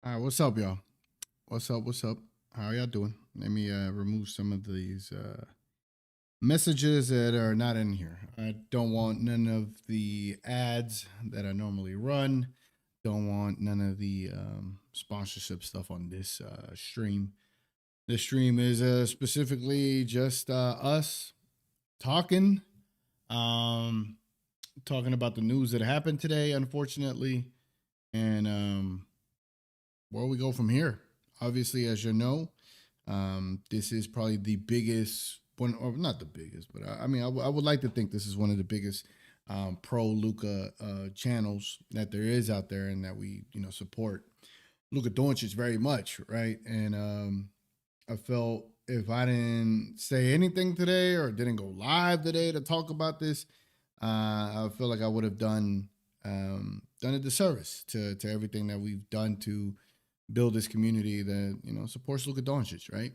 All right, what's up, y'all? What's up? What's up? How y'all doing? Let me remove some of these messages that are not in here. I don't want none of the ads that I normally run. Don't want none of the sponsorship stuff on this stream. This stream is specifically just us talking, um, talking about the news that happened today, unfortunately, and where we go from here. Obviously, as you know, this is probably the biggest one, or not the biggest, but I mean, I would like to think this is one of the biggest pro Luka channels that there is out there, and that we support Luka Doncic very much, right? And I felt if I didn't say anything today or didn't go live today to talk about this, I feel like I would have done a disservice to everything that we've done to build this community that supports Luka Doncic, right?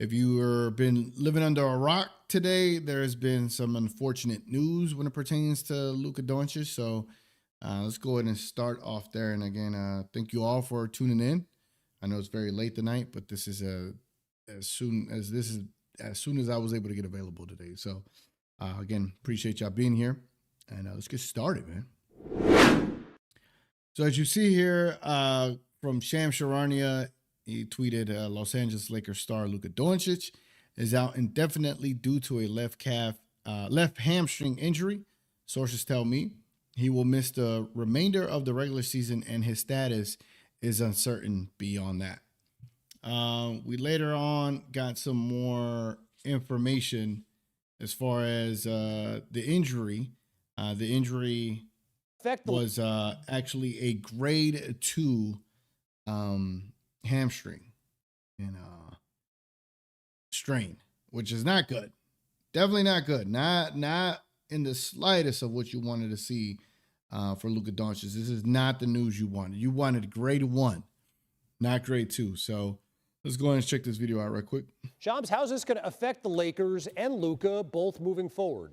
If you have been living under a rock today, there has been some unfortunate news when it pertains to Luka Doncic. So let's go ahead and start off there. And again, thank you all for tuning in. I know it's very late tonight, but this is as soon as I was able to get available today. So again, appreciate y'all being here, and let's get started, man. So as you see here from Sham Sharania, he tweeted, Los Angeles Lakers star Luka Doncic is out indefinitely due to a left hamstring injury. Sources tell me he will miss the remainder of the regular season, and his status is uncertain beyond that. We later on got some more information as far as the injury. The injury was actually a grade 2 hamstring and strain, which is not good. Definitely not good. Not in the slightest of what you wanted to see for Luka Doncic. This is not the news you wanted. You wanted grade 1, not grade 2. So let's go ahead and check this video out right quick. Shams, how's this going to affect the Lakers and Luka both moving forward?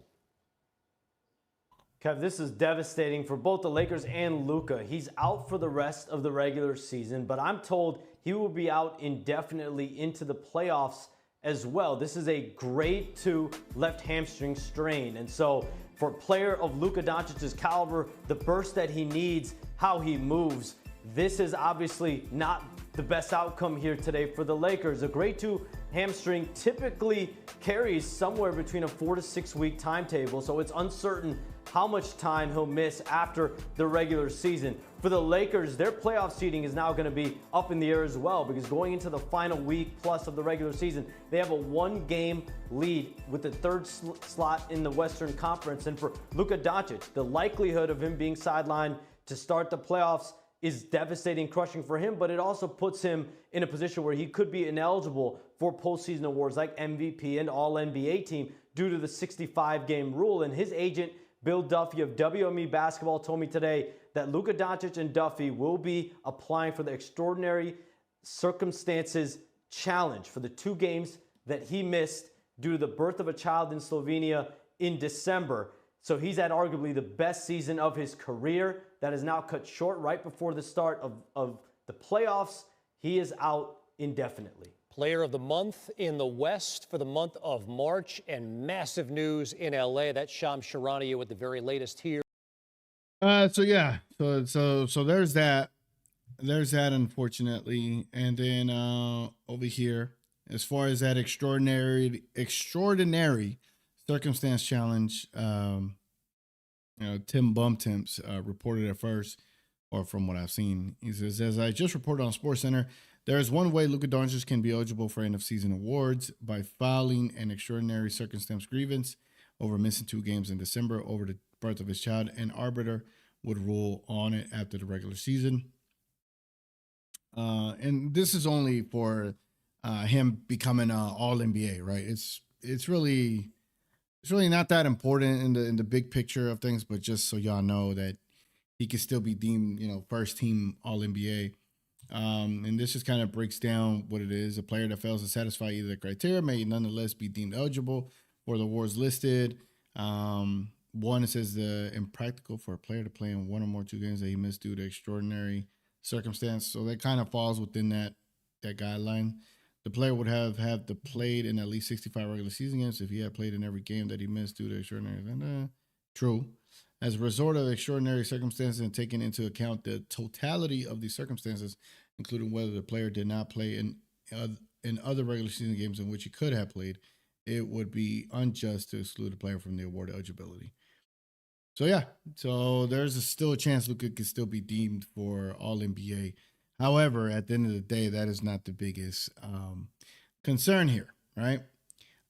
Kev, this is devastating for both the Lakers and Luka. He's out for the rest of the regular season, but I'm told he will be out indefinitely into the playoffs as well. This is a grade 2 left hamstring strain. And so for a player of Luka Doncic's caliber, the burst that he needs, how he moves, this is obviously not the best outcome here today for the Lakers. A grade 2 hamstring typically carries somewhere between a 4 to 6 week timetable, so it's uncertain how much time he'll miss after the regular season. For the Lakers, their playoff seeding is now going to be up in the air as well, because going into the final week plus of the regular season, they have a 1-game lead with the third slot in the Western Conference. And for Luka Doncic, the likelihood of him being sidelined to start the playoffs is devastating, crushing for him, but it also puts him in a position where he could be ineligible for postseason awards like MVP and All-NBA team due to the 65-game rule. And his agent, Bill Duffy of WME Basketball, told me today that Luka Doncic and Duffy will be applying for the Extraordinary Circumstances Challenge for the 2 games that he missed due to the birth of a child in Slovenia in December. So he's had arguably the best season of his career that is now cut short right before the start of the playoffs. He is out indefinitely. Player of the month in the West for the month of March, and massive news in LA. That's Shams Charania with the very latest here. So there's that. There's that, unfortunately. And then over here, as far as that extraordinary circumstance challenge, Tim Bumtemps reported at first, or from what I've seen, he says, as I just reported on SportsCenter, there is one way Luka Doncic can be eligible for end-of-season awards: by filing an extraordinary circumstance grievance over missing 2 games in December over the birth of his child. An arbiter would rule on it after the regular season. And this is only for him becoming All-NBA, right? It's really not that important in the big picture of things, but just so y'all know that he can still be deemed, first team All-NBA. And this just kind of breaks down what it is. A player that fails to satisfy either the criteria may nonetheless be deemed eligible for the awards listed. One, it says impractical for a player to play in 1 or more 2 games that he missed due to extraordinary circumstance. So that kind of falls within that guideline. The player would have to played in at least 65 regular season games if he had played in every game that he missed due to extraordinary. True. As a result of extraordinary circumstances and taking into account the totality of these circumstances, including whether the player did not play in in other regular season games in which he could have played, it would be unjust to exclude a player from the award eligibility. So yeah, so there's still a chance Luka could still be deemed for All NBA. However, at the end of the day, that is not the biggest concern here, right?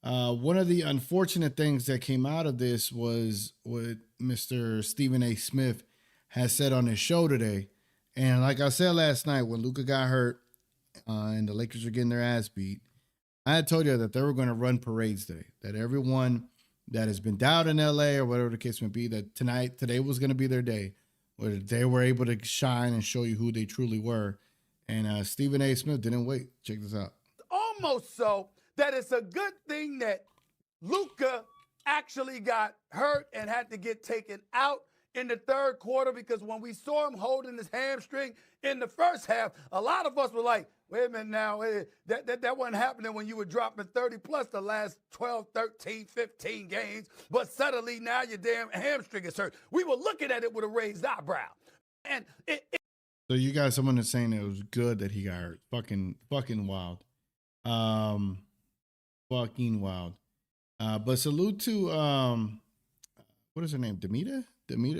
One of the unfortunate things that came out of this was what Mr. Stephen A. Smith has said on his show today. And like I said last night, when Luka got hurt and the Lakers were getting their ass beat, I had told you that they were going to run parades today, that everyone that has been down in LA or whatever the case may be, that today was going to be their day where they were able to shine and show you who they truly were. And Stephen A. Smith didn't wait. Check this out. Almost so that it's a good thing that Luka actually got hurt and had to get taken out in the third quarter, because when we saw him holding his hamstring in the first half, a lot of us were like, wait a minute now, that wasn't happening when you were dropping 30 plus the last 12, 13, 15 games, but suddenly now your damn hamstring is hurt. We were looking at it with a raised eyebrow. And so you got someone that's saying it was good that he got hurt. Fucking wild. Fucking wild. But salute to what is her name? Demita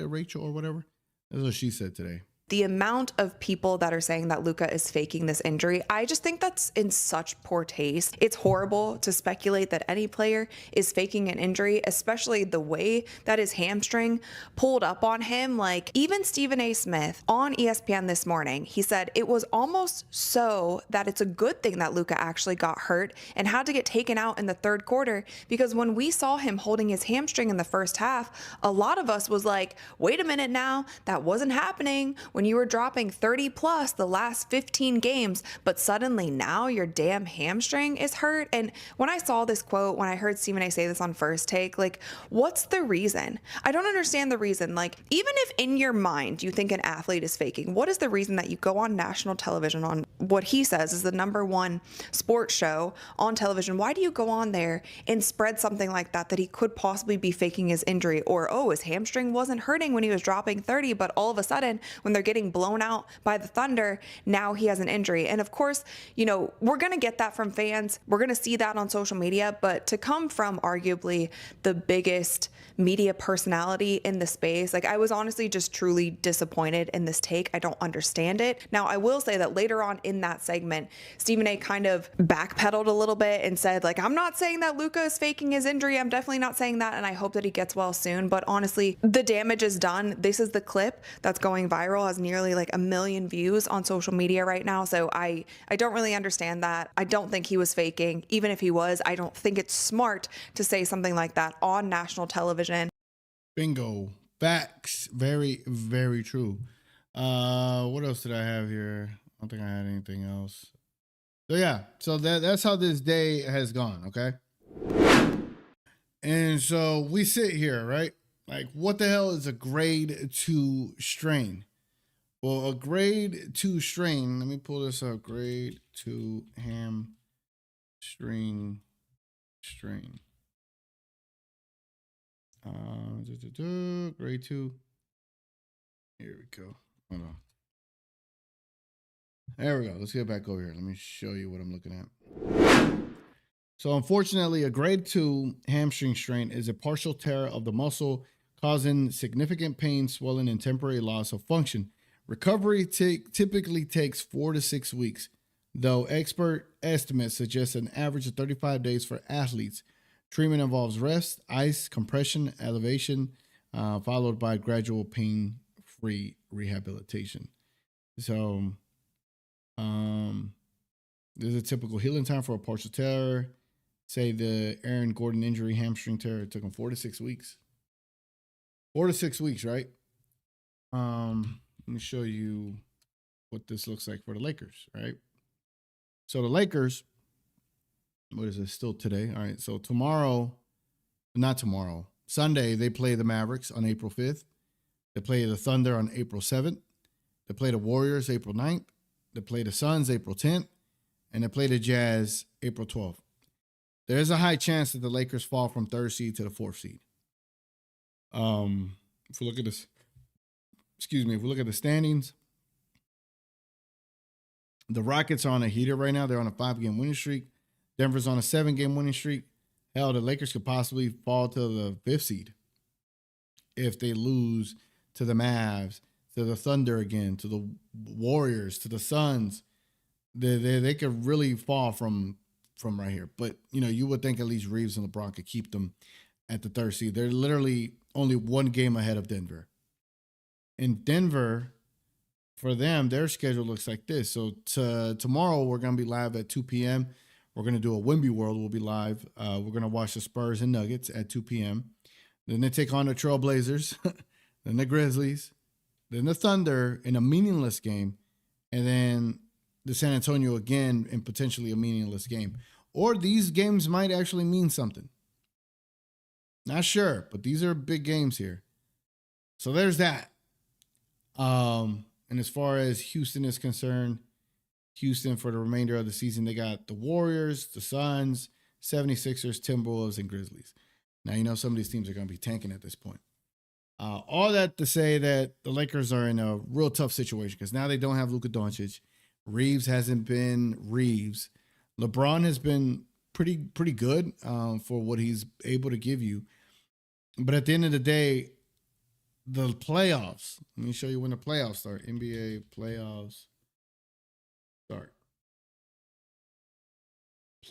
Rachel or whatever. That's what she said today. The amount of people that are saying that Luka is faking this injury, I just think that's in such poor taste. It's horrible to speculate that any player is faking an injury, especially the way that his hamstring pulled up on him. Like, even Stephen A. Smith on ESPN this morning, he said it was almost so that it's a good thing that Luka actually got hurt and had to get taken out in the third quarter, because when we saw him holding his hamstring in the first half, a lot of us was like, wait a minute now, that wasn't happening when you were dropping 30 plus the last 15 games, but suddenly now your damn hamstring is hurt. And when I saw this quote, when I heard Stephen A. say this on First Take, like, what's the reason? I don't understand the reason. Like, even if in your mind you think an athlete is faking, what is the reason that you go on national television on what he says is the #1 sports show on television? Why do you go on there and spread something like that he could possibly be faking his injury, or, oh, his hamstring wasn't hurting when he was dropping 30, but all of a sudden when they're getting blown out by the Thunder, now he has an injury? And of course, you know, we're going to get that from fans. We're going to see that on social media, but to come from arguably the biggest media personality in the space, like, I was honestly just truly disappointed in this take. I don't understand it. Now, I will say that later on in that segment, Stephen A. kind of backpedaled a little bit and said, like, I'm not saying that Luka is faking his injury. I'm definitely not saying that, and I hope that he gets well soon. But honestly, the damage is done. This is the clip that's going viral, has nearly like 1 million views on social media right now. So I don't really understand that. I don't think he was faking. Even if he was, I don't think it's smart to say something like that on national television. Bingo. Facts. Very, very true. What else did I have here? I don't think I had anything else. So yeah, so that's how this day has gone, okay? And so we sit here, right? Like, what the hell is a grade 2 strain? Well, a grade 2 strain, let me pull this up. Grade 2 hamstring strain. Grade 2. Here we go. Hold on. There we go. Let's get back over here. Let me show you what I'm looking at. So unfortunately, a grade 2 hamstring strain is a partial tear of the muscle, causing significant pain, swelling, and temporary loss of function. Recovery typically takes 4 to 6 weeks, though expert estimates suggest an average of 35 days for athletes. Treatment involves rest, ice, compression, elevation, followed by gradual pain-free rehabilitation. So there's a typical healing time for a partial tear. Say the Aaron Gordon injury, hamstring tear, it took him 4 to 6 weeks. 4 to 6 weeks, right? Let me show you what this looks like for the Lakers, right? So the Lakers, what is it, still today? All right, so Sunday, they play the Mavericks on April 5th. They play the Thunder on April 7th. They play the Warriors April 9th. They play the Suns April 10th. And they play the Jazz April 12th. There's a high chance that the Lakers fall from 3rd seed to the 4th seed. If we look at this, if we look at the standings, The Rockets are on a heater right now. They're on a 5-game winning streak. Denver's on a 7-game winning streak. Hell, the Lakers could possibly fall to the 5th seed if they lose to the Mavs, to the Thunder again, to the Warriors, to the Suns. They could really fall from right here. But, you would think at least Reeves and LeBron could keep them at the 3rd seed. They're literally only 1 game ahead of Denver. In Denver, for them, their schedule looks like this. So tomorrow we're going to be live at 2 p.m. We're going to do a Wimby World. We'll be live. We're going to watch the Spurs and Nuggets at 2 p.m. Then they take on the Trailblazers, then the Grizzlies, then the Thunder in a meaningless game, and then the San Antonio again in potentially a meaningless game. Or these games might actually mean something. Not sure, but these are big games here. So there's that. And as far as Houston is concerned, Houston for the remainder of the season, they got the Warriors, the Suns, 76ers, Timberwolves, and Grizzlies. Now, some of these teams are going to be tanking at this point. All that to say that the Lakers are in a real tough situation because now they don't have Luka Doncic. Reeves hasn't been Reeves. LeBron has been pretty good for what he's able to give you. But at the end of the day, the playoffs. Let me show you when the playoffs start. NBA playoffs start.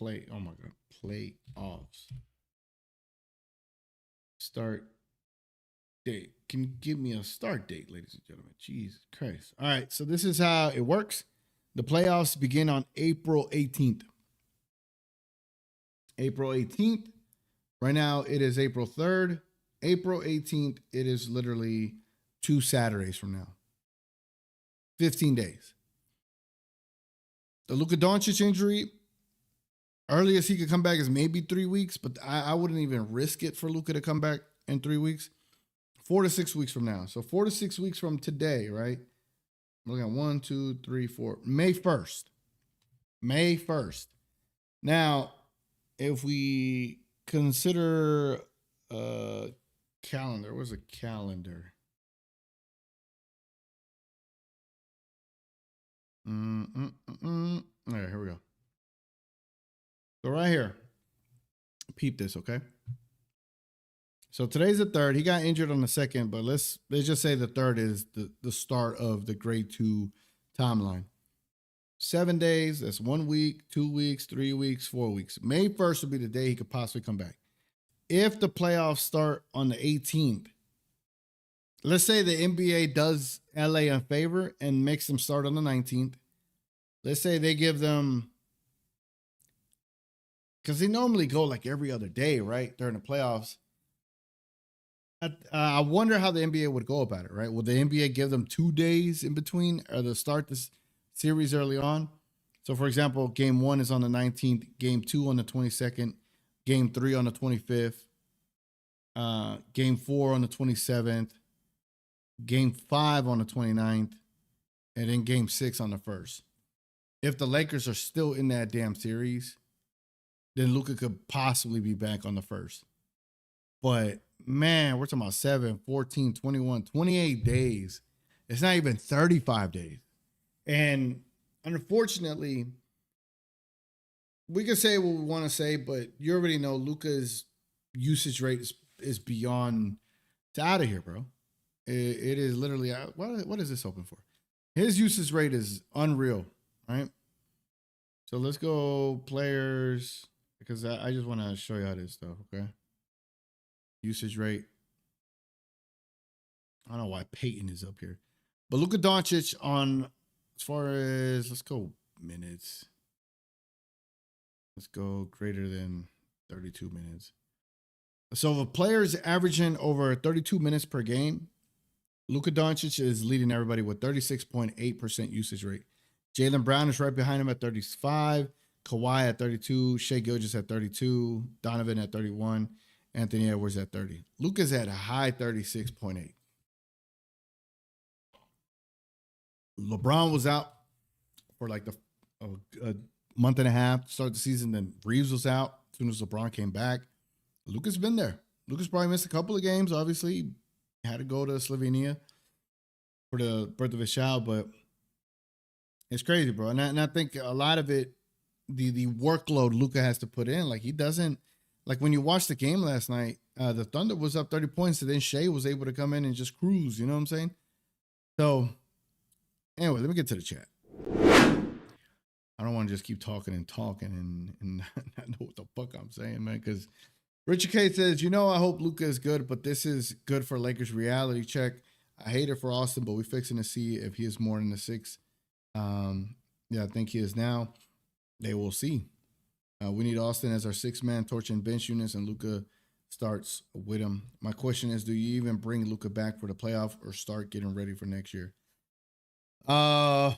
Oh my God. Playoffs. Start date. Can you give me a start date, ladies and gentlemen? Jesus Christ. All right. So this is how it works. The playoffs begin on April 18th. April 18th. Right now it is April 3rd. April 18th, it is literally 2 Saturdays from now. 15 days. The Luka Doncic injury, earliest he could come back is maybe 3 weeks, but I wouldn't even risk it for Luka to come back in 3 weeks. 4 to 6 weeks from now. So 4 to 6 weeks from today, right? I'm looking at 1, 2, 3, 4. May 1st. May 1st. Now, if we consider calendar. Where's a calendar? All right, here we go. So right here, peep this, okay? So today's the 3rd. He got injured on the 2nd, but let's just say the 3rd is the start of the grade 2 timeline. 7 days, that's 1 week, 2 weeks, 3 weeks, 4 weeks. May 1st would be the day he could possibly come back. If the playoffs start on the 18th, let's say the NBA does LA a favor and makes them start on the 19th. Let's say they give them, because they normally go like every other day, right, during the playoffs. I wonder how the NBA would go about it, right? Will the NBA give them 2 days in between or to start this series early on? So, for example, game 1 is on the 19th, game 2 on the 22nd, game 3 on the 25th, game 4 on the 27th, game 5 on the 29th, and then game 6 on the 1st. If the Lakers are still in that damn series, then Luka could possibly be back on the 1st. But, man, we're talking about 7, 14, 21, 28 days. It's not even 35 days. And unfortunately, we can say what we want to say, but you already know Luka's usage rate is beyond, it's out of here, bro. It is literally, what is this open for? His usage rate is unreal, right? So let's go players, because I just want to show you how this stuff, okay? Usage rate. I don't know why Peyton is up here. But Luka Doncic on, as far as, let's go minutes. Let's go greater than 32 minutes. So if a player is averaging over 32 minutes per game, Luka Doncic is leading everybody with 36.8% usage rate. Jaylen Brown is right behind him at 35. Kawhi at 32. Shai Gilgeous at 32. Donovan at 31. Anthony Edwards at 30. Luka's at a high 36.8. LeBron was out for like a month and a half to start the season. Then Reeves was out as soon as LeBron came back. Luka's been there. Luka's probably missed a couple of games. Obviously, he had to go to Slovenia for the birth of his child, but It's crazy, bro. And I think a lot of it, the workload Luka has to put in, like he doesn't, like when you watch the game last night, the Thunder was up 30 points, and then Shea was able to come in and just cruise. You know what I'm saying? So anyway, let me get to the chat. I don't want to just keep talking and not know what the fuck I'm saying, man. Because Richard K says, I hope Luka is good, but this is good for Lakers reality check. I hate it for Austin, but we're fixing to see if he is more than a 6. Yeah, I think he is now. They will see. We need Austin as our 6-man torching bench units, and Luka starts with him. My question is, do you even bring Luka back for the playoff or start getting ready for next year? That's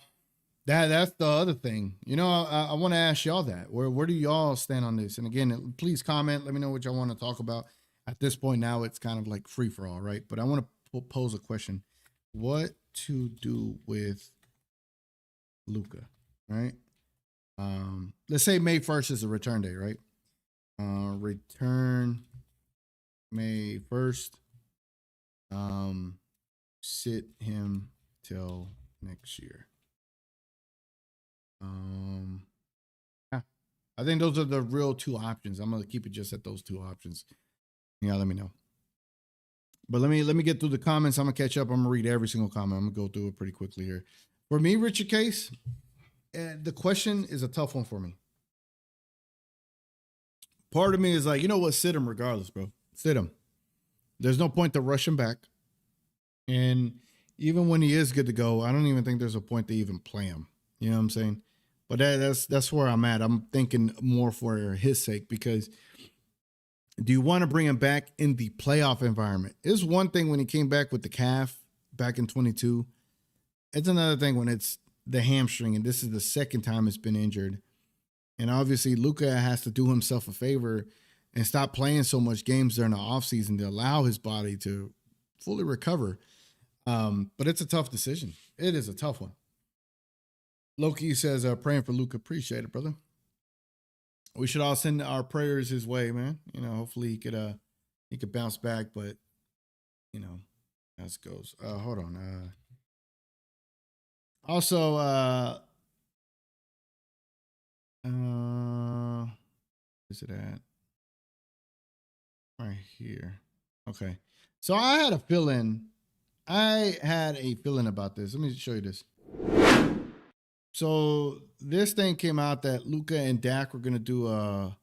the other thing. I want to ask y'all that. Where do y'all stand on this? And again, please comment. Let me know what y'all want to talk about. At this point now, it's kind of like free for all, right? But I want to pose a question. What to do with Luka, right? Let's say May 1st is the return day, right? Return May 1st. Sit him till next year. Yeah, I think those are the real 2 options. I'm gonna keep it just at those 2 options. Yeah, let me know. But let me get through the comments. I'm gonna catch up. I'm gonna read every single comment. I'm gonna go through it pretty quickly here. For me, Richard Case, the question is a tough one for me. Part of me is like, you know what? Sit him regardless, bro. Sit him. There's no point to rush him back. And even when he is good to go, I don't even think there's a point to even play him. You know what I'm saying? But that's where I'm at. I'm thinking more for his sake, because do you want to bring him back in the playoff environment? It's one thing when he came back with the calf back in 22. It's another thing when it's the hamstring, and this is the second time it's been injured. And obviously, Luka has to do himself a favor and stop playing so much games during the offseason to allow his body to fully recover. But it's a tough decision. It is a tough one. Loki says, praying for Luka. Appreciate it, brother. We should all send our prayers his way, man. Hopefully he could bounce back, but as it goes. Hold on. Also, where's it at? Right here. Okay. So I had a feeling about this. Let me show you this. So this thing came out that Luka and Dak were going to do a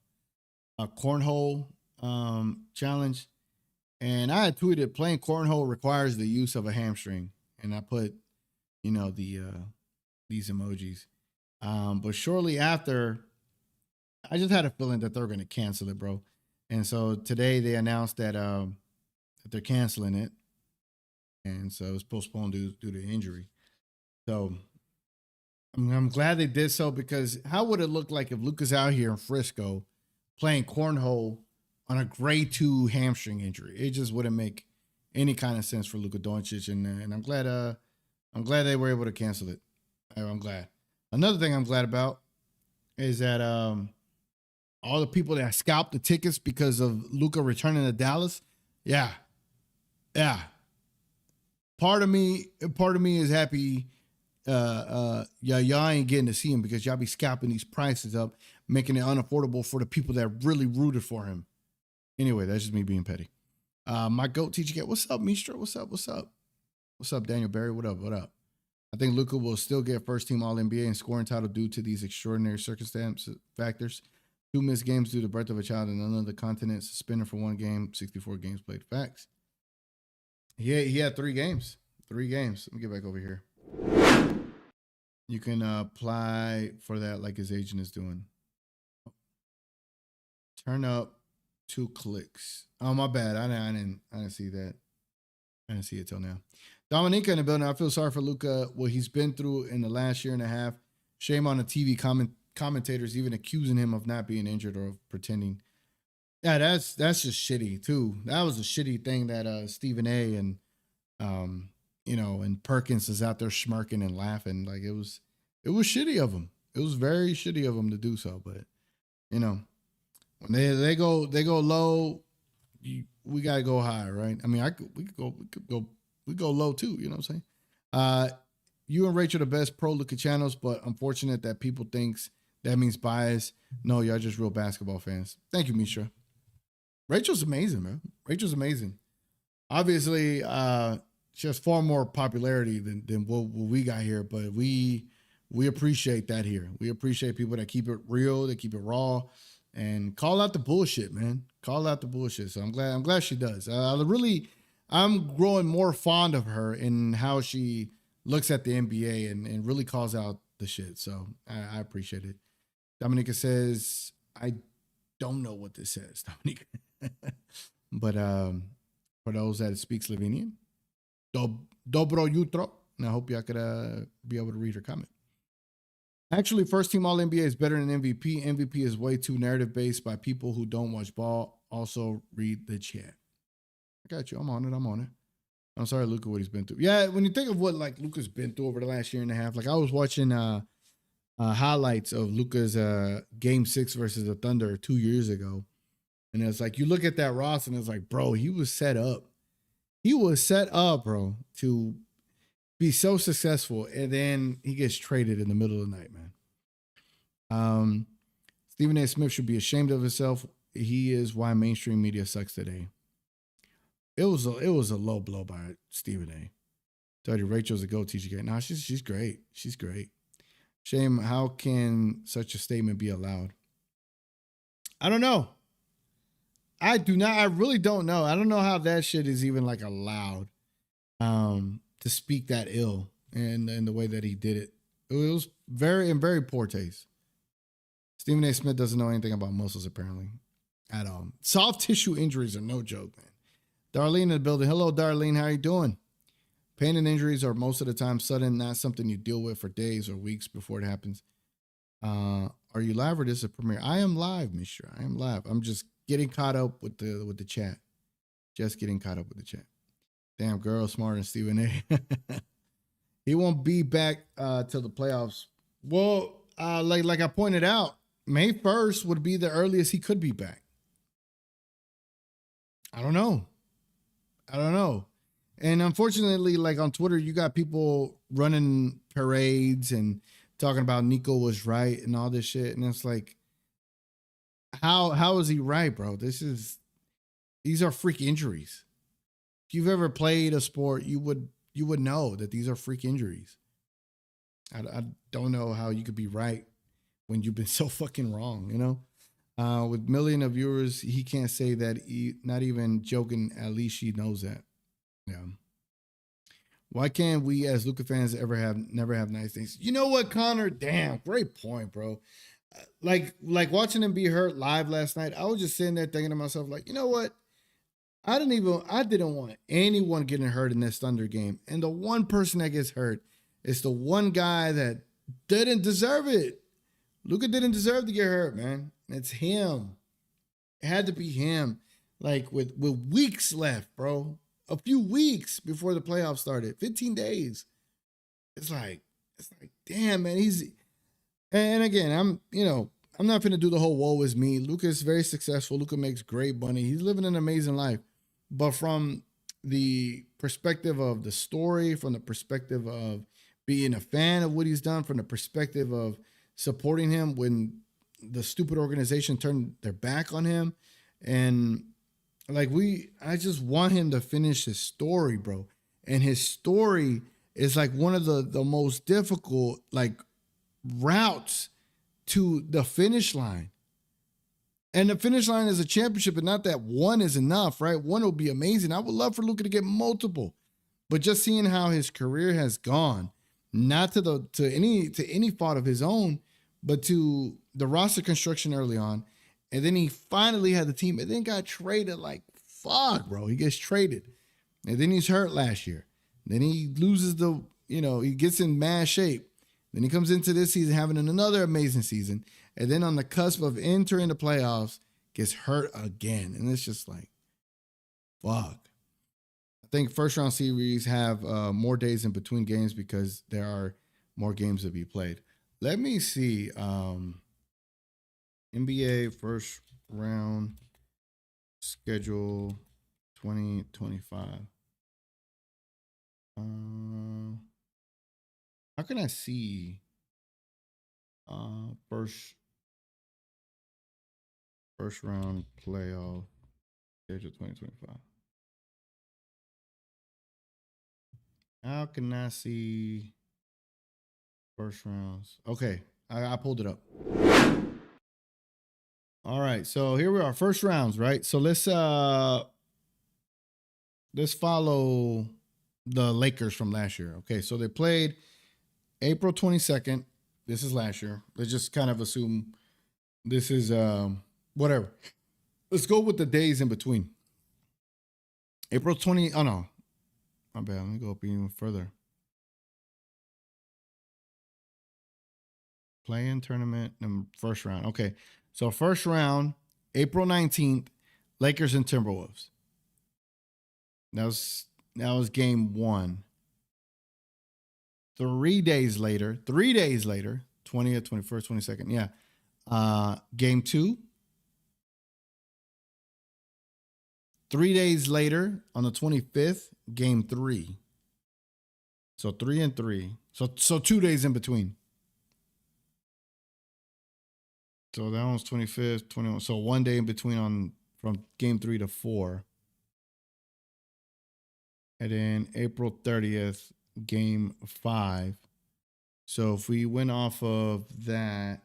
cornhole challenge. And I had tweeted, playing cornhole requires the use of a hamstring. And I put, these emojis. But shortly after, I just had a feeling that they were going to cancel it, bro. And so today they announced that they're canceling it. And so it's postponed due to injury. So I'm glad they did so, because how would it look like if Luka's out here in Frisco playing cornhole on a grade 2 hamstring injury? It just wouldn't make any kind of sense for Luka Doncic. And I'm glad they were able to cancel it. I'm glad. Another thing I'm glad about is that all the people that scalped the tickets because of Luka returning to Dallas. Yeah. Part of me is happy. Y'all ain't getting to see him because y'all be scalping these prices up, making it unaffordable for the people that really rooted for him. Anyway, that's just me being petty. My GOAT TGK. What's up, Mistra? What's up, Daniel Barry? What up? I think Luka will still get first team All-NBA and scoring title due to these extraordinary circumstance factors. 2 missed games due to the birth of a child in another continent, suspended for 1 game, 64 games played. Facts. He had 3 games. 3 games. Let me get back over here. You can apply for that like his agent is doing. Turn up 2 clicks. Oh, my bad. I didn't see that. I didn't see it till now. Dominica in the building. I feel sorry for Luka, what he's been through in the last year and a half. Shame on the TV commentators even accusing him of not being injured or of pretending. Yeah, that's just shitty too. That was a shitty thing that Stephen A. and and Perkins is out there smirking and laughing. Like it was shitty of him. It was very shitty of him to do so. But when they go low, we gotta go high, right? I mean, we could go low too. You know what I'm saying? you and Rachel the best pro Luka channels, but unfortunate that people thinks that means bias. No, y'all just real basketball fans. Thank you, Mishra. Rachel's amazing, man. Rachel's amazing. Obviously, she has far more popularity than what we got here, but we appreciate that here. We appreciate people that keep it real, that keep it raw, and call out the bullshit, man. Call out the bullshit. So I'm glad she does. I'm growing more fond of her in how she looks at the NBA and really calls out the shit. So I appreciate it. Dominica says, I don't know what this says, Dominica. But for those that speak Slovenian, dobro jutro. And I hope y'all could be able to read her comment. Actually, first team All-NBA is better than MVP. MVP is way too narrative-based by people who don't watch ball. Also, read the chat. I got you. I'm on it. I'm sorry, Luka, what he's been through. Yeah, when you think of what like Luka's been through over the last year and a half, like I was watching highlights of Luka's Game 6 versus the Thunder 2 years ago. And it's like, you look at that roster and it's like, bro, he was set up. He was set up, bro, to be so successful. And then he gets traded in the middle of the night, man. Stephen A. Smith should be ashamed of himself. He is why mainstream media sucks today. It was a low blow by Stephen A. Told you Rachel's a go teacher. No, she's great. She's great. Shame, how can such a statement be allowed? I don't know. I really don't know. I don't know how that shit is even like allowed to speak that ill and the way that he did it. It was very poor taste. Stephen A. Smith doesn't know anything about muscles apparently at all. Soft tissue injuries are no joke, man. Darlene in the building. Hello, Darlene. How you doing? Pain and injuries are most of the time sudden, not something you deal with for days or weeks before it happens. Are you live or this is a premiere? I am live, Mishra. I am live. I'm just getting caught up with the chat. Just getting caught up with the chat. Damn, girl, smarter than Stephen A. He won't be back till the playoffs. Well, like I pointed out, May 1st would be the earliest he could be back. I don't know. And unfortunately, like on Twitter, you got people running parades and talking about Nico was right and all this shit. And it's like, how is he right, bro? These are freak injuries. If you've ever played a sport, you would know that these are freak injuries. I don't know how you could be right when you've been so fucking wrong, you know? With millions of viewers, he can't say that. Not even joking, at least she knows that. Yeah. Why can't we as Luka fans never have nice things? You know what, Connor? Damn, great point, bro. Like watching him be hurt live last night, I was just sitting there thinking to myself, like, you know what? I didn't want anyone getting hurt in this Thunder game. And the one person that gets hurt is the one guy that didn't deserve it. Luka didn't deserve to get hurt, man. It's him. It had to be him. Like with weeks left, bro. A few weeks before the playoffs started. 15 days. It's like, damn, man. And again, I'm not finna do the whole woe is me. Luka's very successful. Luka makes great money. He's living an amazing life. But from the perspective of the story, from the perspective of being a fan of what he's done, from the perspective of supporting him when the stupid organization turned their back on him. And I just want him to finish his story, bro. And his story is like one of the most difficult, like, routes to the finish line. And the finish line is a championship, and not that one is enough, right? One would be amazing. I would love for Luka to get multiple. But just seeing how his career has gone, not to any fault of his own, but to the roster construction early on, and then he finally had the team, and then got traded like fuck, bro. He gets traded. And then he's hurt last year. Then he loses he gets in mad shape. Then he comes into this season having another amazing season. And then on the cusp of entering the playoffs, gets hurt again. And it's just like, fuck. I think first round series have more days in between games because there are more games to be played. Let me see. NBA first round schedule 2025. How can I see first round playoff schedule 2025? How can I see first rounds? Okay, I pulled it up. All right, so here we are, first rounds, right? So let's follow the Lakers from last year. Okay, so they played April 22nd. This is last year. Let's just kind of assume this is whatever. Let's go with the days in between. April 20. Oh no, my bad. Let me go up even further. Play-in tournament and first round. Okay, so first round, April 19th, Lakers and Timberwolves. That was game 1. 3 days later, 20th, 21st, 22nd. Yeah. Game 2. 3 days later, on the 25th, game 3. So 3 and 3. So 2 days in between. So that one's 25th, 21. So 1 day in between from game 3 to 4. And then April 30th, game 5. So if we went off of that,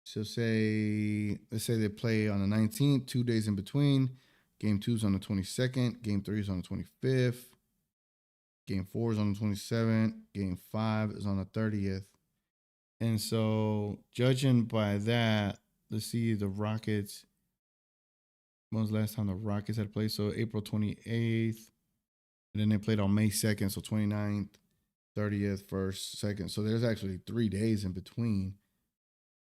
so let's say they play on the 19th, 2 days in between. Game 2 is on the 22nd. Game 3 is on the 25th. Game 4 is on the 27th. Game 5 is on the 30th. And so judging by that, let's see the Rockets. When was the last time the Rockets had played? So April 28th. And then they played on May 2nd. So 29th, 30th, 1st, 2nd. So there's actually 3 days in between.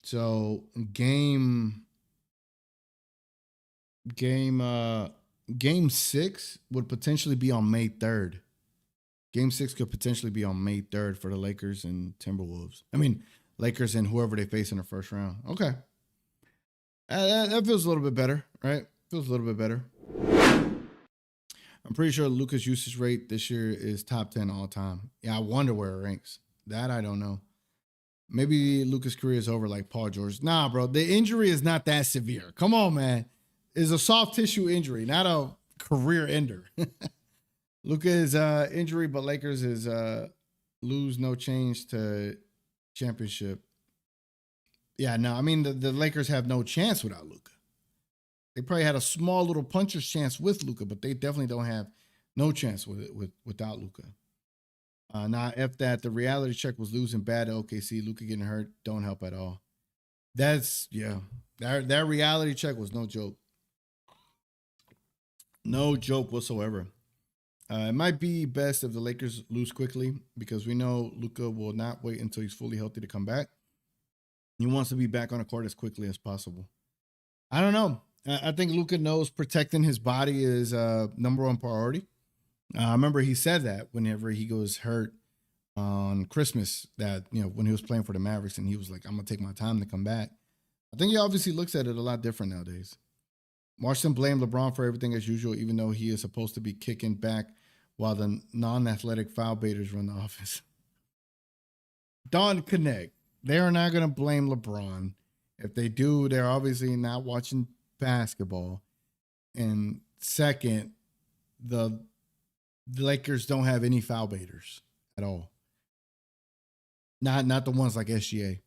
So game 6 would potentially be on May 3rd. Game 6 could potentially be on May 3rd for the Lakers and Timberwolves. I mean, Lakers and whoever they face in the first round. Okay. That feels a little bit better, right? Feels a little bit better. I'm pretty sure Luka's usage rate this year is top 10 all time. Yeah, I wonder where it ranks. That I don't know. Maybe Luka's career is over like Paul George. Nah, bro, the injury is not that severe. Come on, man. It's a soft tissue injury, not a career ender. Luka is injury, but Lakers is lose, no change to championship. Yeah, no, I mean, the Lakers have no chance without Luka. They probably had a small little puncher's chance with Luka, but they definitely don't have no chance without Luka. Now, if the reality check was losing bad to OKC, Luka getting hurt don't help at all. That reality check was no joke. No joke whatsoever. It might be best if the Lakers lose quickly because we know Luka will not wait until he's fully healthy to come back. He wants to be back on the court as quickly as possible. I don't know. I think Luka knows protecting his body is number one priority. I remember he said that whenever he goes hurt on Christmas, that, you know, when he was playing for the Mavericks, and he was like, I'm going to take my time to come back. I think he obviously looks at it a lot different nowadays. Washington blamed LeBron for everything as usual, even though he is supposed to be kicking back while the non-athletic foul baiters run the offense. Don't connect. They are not going to blame LeBron. If they do, they're obviously not watching basketball. And second, the Lakers don't have any foul baiters at all. Not the ones like SGA.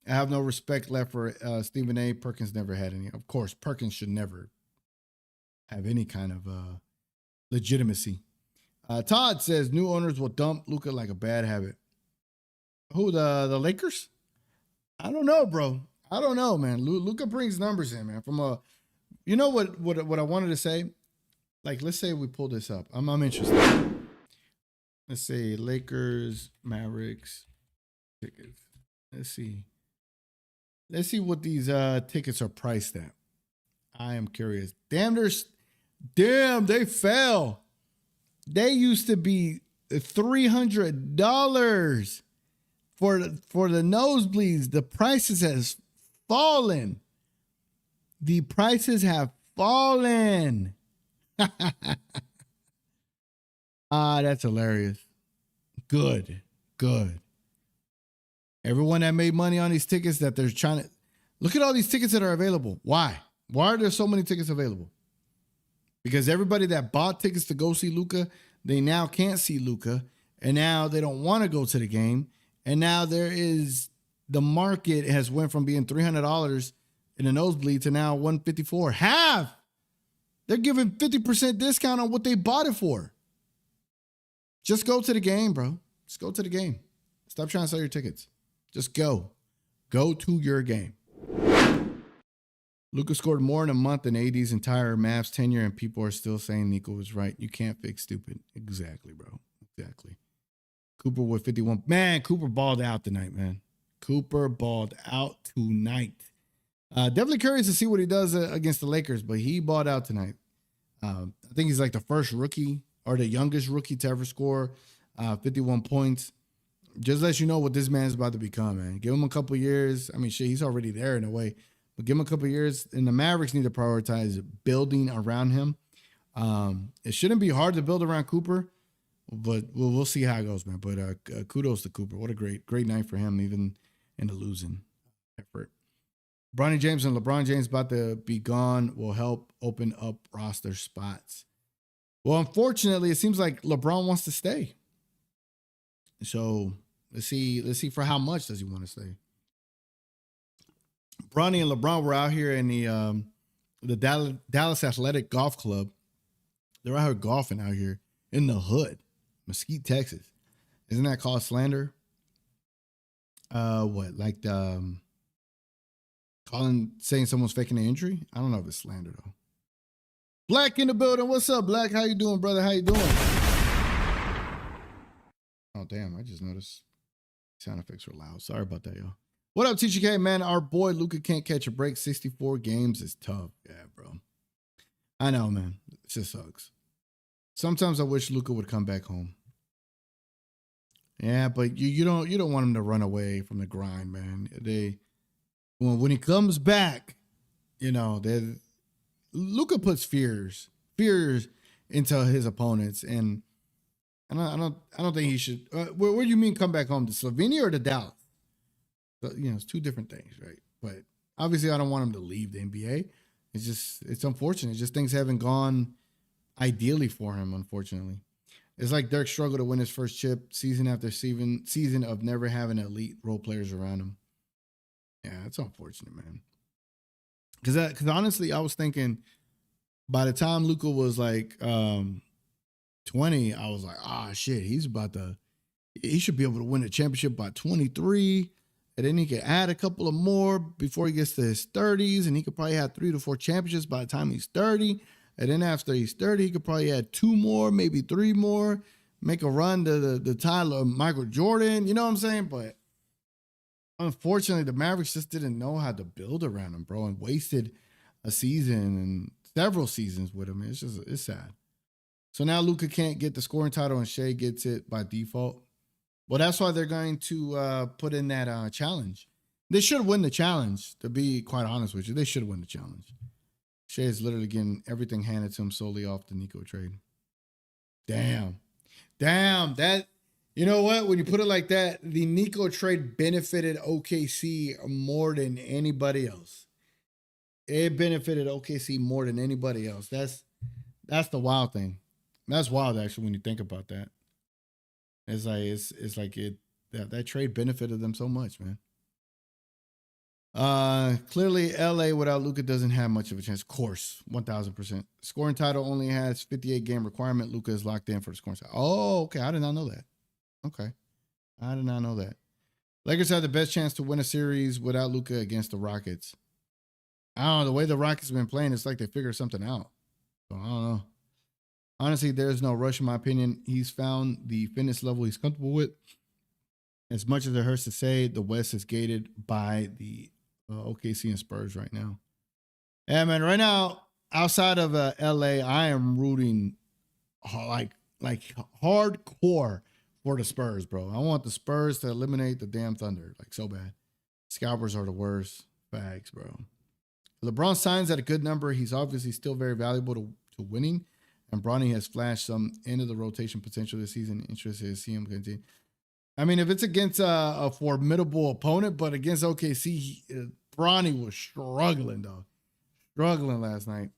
I have no respect left for Stephen A. Perkins never had any. Of course, Perkins should never have any kind of legitimacy. Todd says new owners will dump Luka like a bad habit. Who, the Lakers? I don't know, bro. I don't know, man. Luka brings numbers in, man. From you know what I wanted to say? Like, let's say we pull this up. I'm interested. Let's say Lakers, Mavericks tickets. Let's see. Let's see what these tickets are priced at. I am curious. Damn, they fell. They used to be $300 for the nosebleeds. The prices has fallen. The prices have fallen. That's hilarious. Good. good. Everyone that made money on these tickets that they're trying to look at all these tickets that are available. Why? Why are there so many tickets available? Because everybody that bought tickets to go see Luka, they now can't see Luka, and now they don't want to go to the game. And now the market has went from being $300 in a nosebleed to now $154. Half. They're giving 50% discount on what they bought it for. Just go to the game, bro. Just go to the game. Stop trying to sell your tickets. Just go. Go to your game. Luka scored more in a month than AD's entire Mavs tenure, and people are still saying Nico was right. You can't fix stupid. Exactly, bro. Exactly. Cooper with 51. Man, Cooper balled out tonight, man. Cooper balled out tonight. Definitely curious to see what he does against the Lakers, but he balled out tonight. I think he's like the first rookie or the youngest rookie to ever score 51 points. Just let you know what this man's about to become, man. Give him a couple years. I mean, shit, he's already there in a way. But give him a couple years, and the Mavericks need to prioritize building around him. It shouldn't be hard to build around Cooper, but we'll see how it goes, man. But kudos to Cooper. What a great night for him, even in the losing effort. Bronny James and LeBron James about to be gone will help open up roster spots. Well, unfortunately, it seems like LeBron wants to stay. So let's see for how much does he want to stay. Bronny and LeBron were out here in the Dallas Athletic Golf Club. They're out here golfing out here in the hood, Mesquite, Texas. Isn't that called slander? Saying someone's faking an injury? I don't know if it's slander though. Black in the building. What's up, Black? How you doing, brother? How you doing? Oh, damn. I just noticed sound effects were loud. Sorry about that, y'all. What up, TGK, man? Our boy Luka can't catch a break. 64 games is tough. Yeah, bro. I know, man. It just sucks. Sometimes I wish Luka would come back home. Yeah, but you don't want him to run away from the grind, man. When he comes back, Luka puts fears into his opponents, and I don't think he should. Where do you mean come back home, to Slovenia or to Dallas? So, it's two different things, right? But obviously, I don't want him to leave the NBA. It's unfortunate. Just things haven't gone ideally for him, unfortunately. It's like Dirk struggled to win his first chip season after season of never having elite role players around him. Yeah, it's unfortunate, man. Because honestly, I was thinking by the time Luka was like 20, I was like, shit, he should be able to win a championship by 23. And then he could add a couple of more before he gets to his 30s. And he could probably have 3 to 4 championships by the time he's 30. And then after he's 30, he could probably add 2 more, maybe 3 more, make a run to the title of Michael Jordan. You know what I'm saying? But unfortunately, the Mavericks just didn't know how to build around him, bro, and wasted a season and several seasons with him. It's sad. So now Luka can't get the scoring title and Shea gets it by default. Well, that's why they're going to put in that challenge. They should win the challenge, to be quite honest with you. They should win the challenge. Shea is literally getting everything handed to him solely off the Nico trade. Damn. That, you know what? When you put it like that, the Nico trade benefited OKC more than anybody else. It benefited OKC more than anybody else. That's the wild thing. That's wild, actually, when you think about that. It's like that trade benefited them so much, man. Clearly, LA without Luka doesn't have much of a chance. Of course, 1,000%. Scoring title only has 58 game requirement. Luka is locked in for the scoring title. Oh, okay. I did not know that. Okay, I did not know that. Lakers have the best chance to win a series without Luka against the Rockets. I don't know. The way the Rockets have been playing, it's like they figured something out. So I don't know. Honestly, there's no rush in my opinion. He's found the fitness level he's comfortable with. As much as it hurts to say, the West is gated by the OKC and Spurs right now. Yeah, man, right now, outside of LA, I am rooting like hardcore for the Spurs, bro. I want the Spurs to eliminate the damn Thunder, like so bad. Scalpers are the worst. Facts, bro. LeBron signs at a good number. He's obviously still very valuable to winning. And Bronny has flashed some end of the rotation potential this season. Interested to see him continue. I mean, if it's against a formidable opponent, but against OKC, Bronny was struggling, though. Struggling last night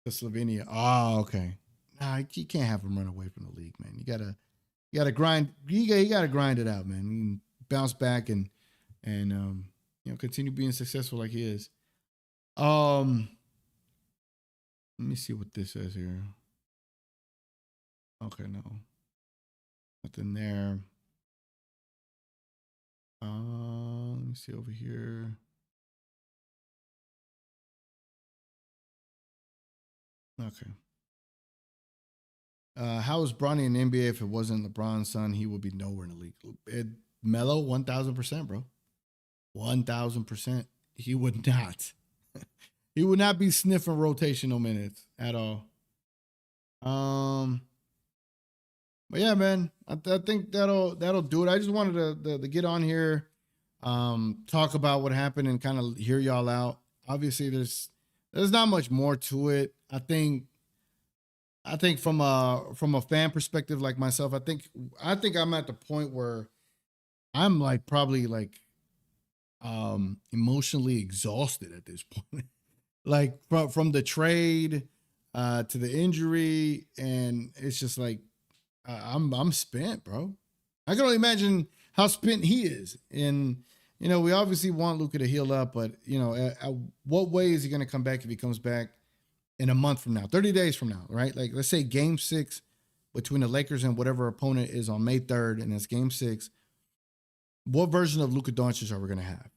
to Slovenia. Oh, okay. Nah, you can't have him run away from the league, man. You gotta grind. You gotta grind it out, man. You bounce back and continue being successful like he is. Let me see what this says here. Okay, no, nothing there. Let me see over here. Okay. How is Bronny in the NBA if it wasn't LeBron's son? He would be nowhere in the league. Melo, 1,000%, bro. 1,000%. He would not. He would not be sniffing rotational minutes at all. But yeah, man, I think that'll do it. I just wanted to get on here, talk about what happened and kind of hear y'all out. Obviously, there's not much more to it. I think from a fan perspective like myself, I think I'm at the point where I'm like probably like emotionally exhausted at this point. Like from the trade to the injury, and it's just like I'm spent, bro. I can only imagine how spent he is. And we obviously want Luka to heal up, but at what way is he going to come back if he comes back in a month from now, 30 days from now, right? Like, let's say game 6 between the Lakers and whatever opponent is on May 3rd, and it's game 6. What version of Luka Doncic are we going to have,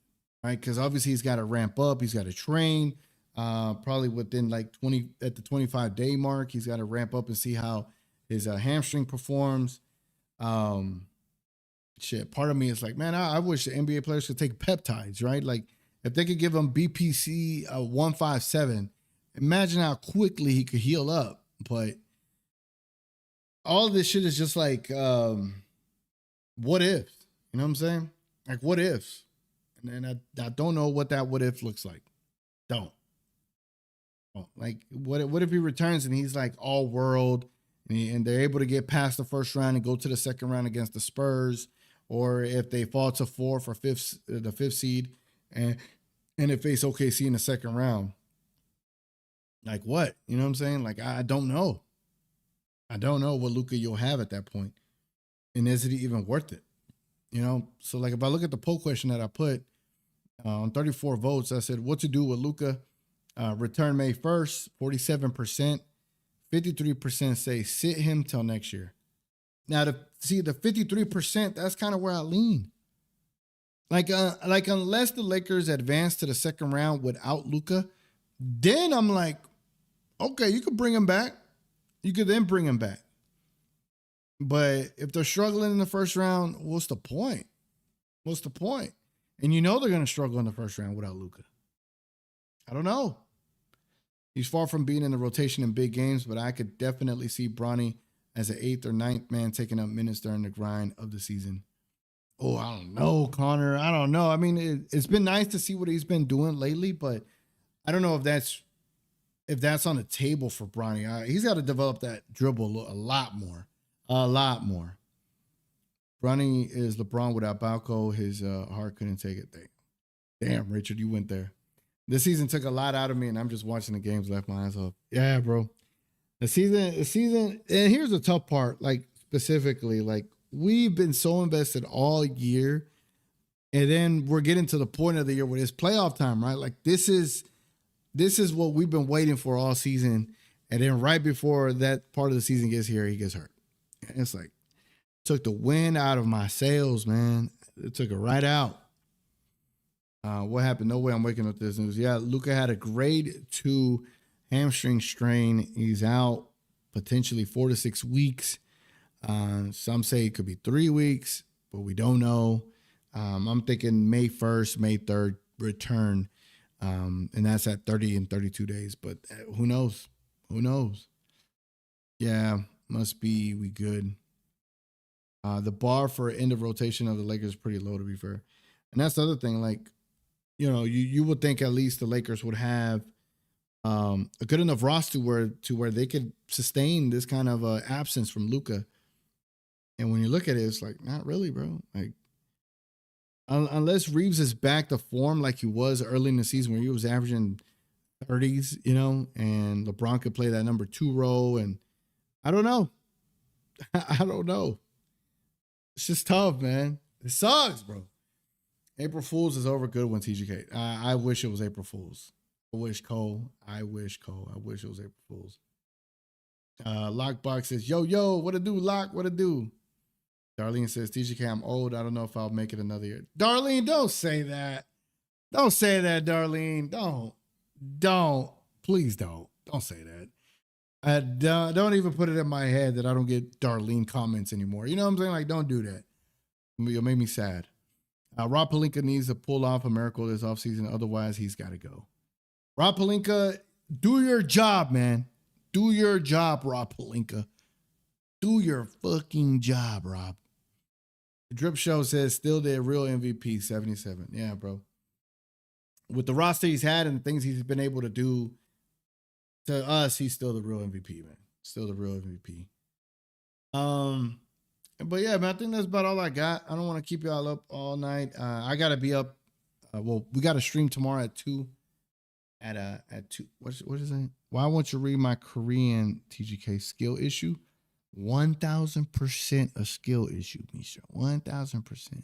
right? Because obviously he's got to ramp up. He's got to train. Probably within like 20 at the 25-day mark, he's got to ramp up and see how his hamstring performs. Part of me is like, man, I wish the NBA players could take peptides, right? Like, if they could give him BPC 157, imagine how quickly he could heal up. But all of this shit is just like, what if? You know what I'm saying? Like, what ifs? And then I don't know what that what if looks like. Don't. Like, what if he returns and he's like all world and they're able to get past the first round and go to the second round against the Spurs, or if they fall to 4th or 5th, the 5th seed, and they face OKC in the second round. Like, what? You know what I'm saying? Like, I don't know. I don't know what Luka you'll have at that point. And is it even worth it? So like if I look at the poll question that I put on 34 votes, I said, what to do with Luka? Return May 1st, 47%. 53% say sit him till next year. Now, the 53%, that's kind of where I lean. Like unless the Lakers advance to the second round without Luka, then I'm like, okay, you could bring him back. You could then bring him back. But if they're struggling in the first round, what's the point? What's the point? And they're going to struggle in the first round without Luka. I don't know. He's far from being in the rotation in big games, but I could definitely see Bronny as an 8th or 9th man taking up minutes during the grind of the season. Oh, I don't know, Connor. I don't know. I mean, it's been nice to see what he's been doing lately, but I don't know if that's on the table for Bronny. He's got to develop that dribble a lot more. A lot more. Bronny is LeBron without Balco. His heart couldn't take it. Damn, Richard, you went there. This season took a lot out of me, and I'm just watching the games, left my eyes off. Yeah, bro. The season, and here's the tough part, like specifically, like we've been so invested all year, and then we're getting to the point of the year where it's playoff time, right? Like this is what we've been waiting for all season, and then right before that part of the season gets here, he gets hurt. And it's like, took the wind out of my sails, man. It took it right out. What happened? No way I'm waking up to this news. Yeah, Luka had a grade 2 hamstring strain. He's out potentially 4 to 6 weeks. Some say it could be 3 weeks, but we don't know. I'm thinking May 1st, May 3rd return. And that's at 30 and 32 days. But who knows? Who knows? Yeah, must be we good. The bar for end of rotation of the Lakers is pretty low, to be fair. And that's the other thing. Like, you would think at least the Lakers would have a good enough roster where they could sustain this kind of absence from Luka. And when you look at it, it's like, not really, bro. Like, unless Reeves is back to form like he was early in the season where he was averaging 30s, and LeBron could play that number 2 role. And I don't know. I don't know. It's just tough, man. It sucks, bro. April Fool's is over good when TGK. I wish it was April Fool's. I wish it was April Fool's. Lockbox says, yo, what it do, Lock? What it do? Darlene says, TGK, I'm old. I don't know if I'll make it another year. Darlene, don't say that. Don't say that, Darlene. Don't. Please don't. Don't say that. Don't even put it in my head that I don't get Darlene comments anymore. You know what I'm saying? Like, don't do that. You'll make me sad. Rob Pelinka needs to pull off a miracle this offseason. Otherwise, he's got to go. Rob Pelinka, do your job, man. Do your job, Rob Pelinka. Do your fucking job, Rob. The Drip Show says, still the real MVP, 77. Yeah, bro. With the roster he's had and the things he's been able to do to us, he's still the real MVP, man. Still the real MVP. But yeah, man, I think that's about all I got. I don't want to keep y'all up all night. I got to be up. We got to stream tomorrow at 2. At 2. What is it? Why won't you read my Korean TGK skill issue? 1,000% a skill issue, Misha. 1,000%.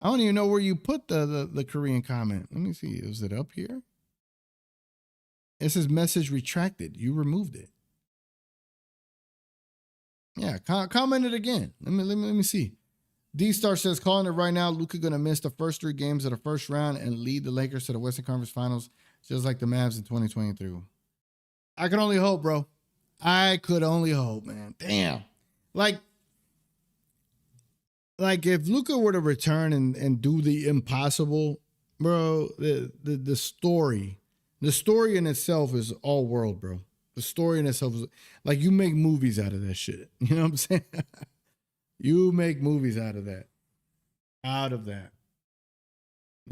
I don't even know where you put the Korean comment. Let me see. Is it up here? It says message retracted. You removed it. Yeah, comment it again. Let me see. D-Star says, calling it right now, Luka going to miss the first 3 games of the first round and lead the Lakers to the Western Conference Finals, just like the Mavs in 2023. I can only hope, bro. I could only hope, man. Damn. Like if Luka were to return and do the impossible, bro, the story in itself is all world, bro. The story in itself is like, you make movies out of that shit. You know what I'm saying? You make movies out of that. Let's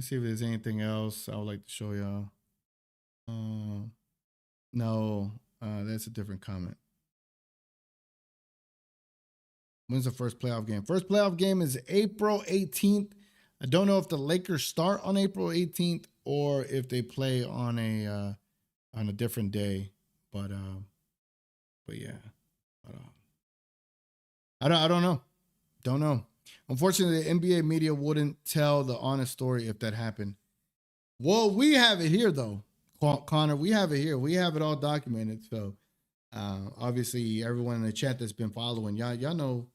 see if there's anything else I would like to show y'all. No, that's a different comment. When's the first playoff game? First playoff game is April 18th. I don't know if the Lakers start on April 18th or if they play on a different day. But yeah. I don't know. Don't know. Unfortunately, the NBA media wouldn't tell the honest story if that happened. Well, we have it here, though, Connor. We have it here. We have it all documented. So, obviously, everyone in the chat that's been following, y'all know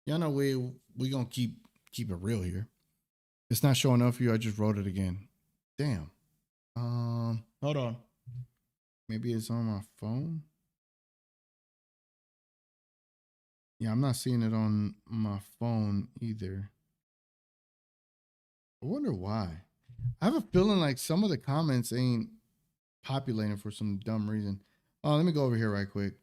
we gonna keep it real here. It's not showing up for you. I just wrote it again. Damn. Hold on. Maybe it's on my phone. Yeah, I'm not seeing it on my phone either. I wonder why. I have a feeling like some of the comments ain't populating for some dumb reason. Oh, let me go over here right quick.